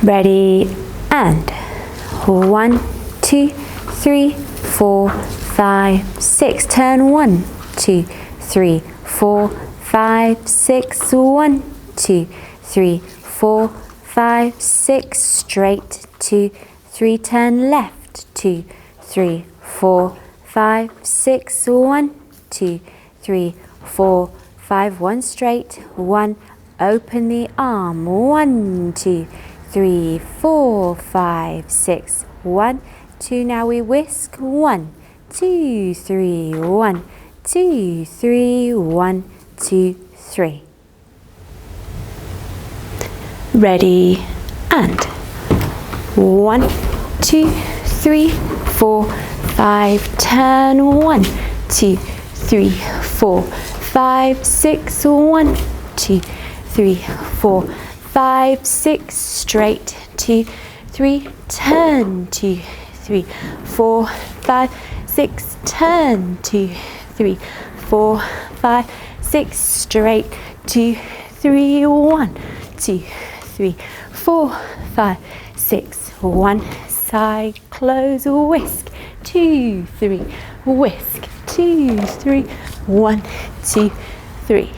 Ready, and 1, 2, 3, 4, 5, 6. Turn 1, 2, 3, 4, 5, 6. 1, 2, 3, 4, 5, 6. Straight, 2, 3. Turn left, 2, 3, 4, 5, 6. 1, 2, 3, 4, 5. 1 straight, 1. Open the arm, 1, 2, 3, 4, 5, 6. 1, 2. Now we whisk, 1, 2, 3. 1, 2, 3. 1, 2, 3. Ready, and 1, 2, 3, 4, 5. Turn 1, 2, 3, 4, 5, 6. 1, 2, 3, 4, 5, 6. Straight, 2, 3. Turn, 2, 3, 4, 5, 6. Turn, 2, 3, 4, 5, 6. Straight, 2, 3. 1, 2, 3, 4, 5, 6. 1 side, close, whisk, 2, 3, whisk, 2, 3. 1, 2, 3.